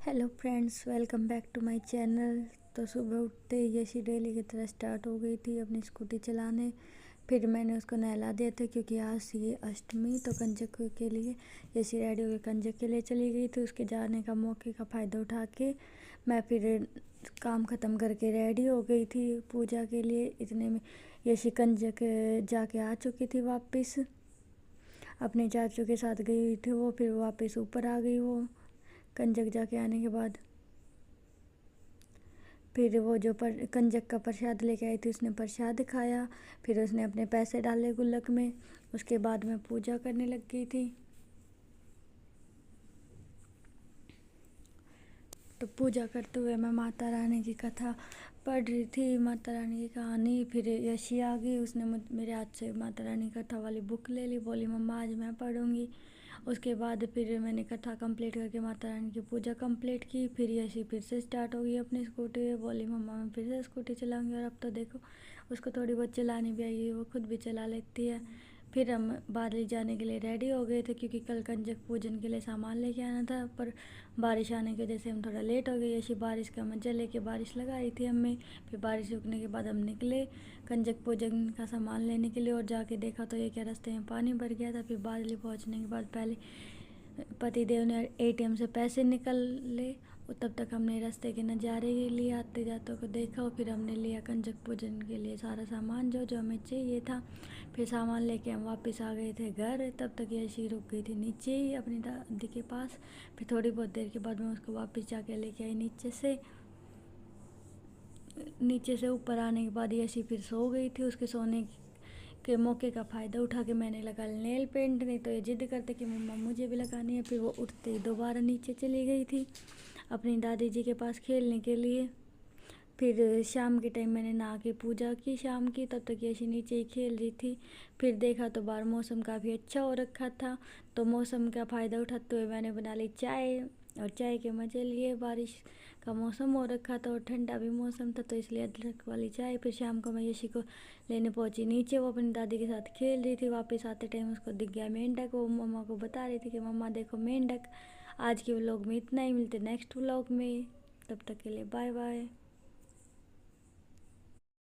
Hello friends, welcome back to my channel. तो सुबह उठते ही यशी डेली की तरह स्टार्ट हो गई थी अपनी स्कूटी चलाने। फिर मैंने उसको नहला दिया था क्योंकि आज थी अष्टमी, तो कंजक के लिए यशी रेडी होकर कंजक के लिए चली गई थी। उसके जाने का मौके का फ़ायदा उठा के मैं फिर काम ख़त्म करके रेडी हो गई थी पूजा के लिए। इतने में यशी कंजक जाके आ चुकी थी वापस। अपने चाचू के साथ गई हुई थी वो, फिर वापस ऊपर आ गई वो कंजक जाके आने के बाद। फिर वो जो कंजक का प्रसाद लेके आई थी उसने प्रसाद खाया। फिर उसने अपने पैसे डाले गुल्लक में। उसके बाद मैं पूजा करने लग गई थी। तो पूजा करते हुए मैं माता रानी की कथा पढ़ रही थी, माता रानी की कहानी। फिर यशी आ गई, उसने मेरे हाथ से माता रानी कथा वाली बुक ले ली, बोली मम्मा आज मैं पढ़ूंगी। उसके बाद फिर मैंने कथा कंप्लीट करके माता रानी की पूजा कंप्लीट की। फिर यशी फिर से स्टार्ट हो गई अपनी स्कूटी पे, बोली मम्मा मैं फिर से स्कूटी चलाऊंगी। और अब तो देखो उसको थोड़ी बहुत चलानी भी आई है, वो खुद भी चला लेती है। फिर हम बादली जाने के लिए रेडी हो गए थे क्योंकि कल कंजक पूजन के लिए सामान लेके आना था, पर बारिश आने की वजह से हम थोड़ा लेट हो गए। ऐसी बारिश का मजा लेके बारिश लगाई थी हमें। फिर बारिश रुकने के बाद हम निकले कंजक पूजन का सामान लेने के लिए, और जाके देखा तो ये क्या रास्ते में पानी भर गया था। फिर बादली पहुंचने के बाद पहले पतिदेव ने एटीएम से पैसे निकले, तब तक हमने रास्ते के नज़ारे के लिए आते जाते को देखा। और फिर हमने लिया कंजक पूजन के लिए सारा सामान जो जो हमें चाहिए था। फिर सामान लेके हम वापस आ गए थे घर। तब तक यशी रुक गई थी नीचे ही अपनी दादी के पास। फिर थोड़ी बहुत देर के बाद मैं उसको वापस जाके लेके आई नीचे से ऊपर आने के बाद यशी फिर सो गई थी। उसके सोने के मौके का फ़ायदा उठा के मैंने लगा नेल पेंट, नहीं तो ये जिद करते कि मम्मा मुझे भी लगानी है। फिर वो उठते ही दोबारा नीचे चली गई थी अपनी दादी जी के पास खेलने के लिए। फिर शाम के टाइम मैंने नहा के पूजा की शाम की, तब तक यशी नीचे ही खेल रही थी। फिर देखा तो बाहर मौसम काफ़ी अच्छा हो रखा था, तो मौसम का फ़ायदा उठाते हुए मैंने बना ली चाय, और चाय के मज़े लिए। बारिश का मौसम हो रखा था और ठंडा भी मौसम था, तो इसलिए अदरक वाली चाय। फिर शाम को मैं यशी को लेने पहुंची नीचे, वो अपनी दादी के साथ खेल रही थी। वापस आते टाइम उसको दिख गया मेंढक, वो मम्मा को बता रही थी कि मम्मा देखो मेंढक। आज के व्लॉग में इतना ही, मिलते नेक्स्ट व्लॉग में, तब तक के लिए बाय बाय।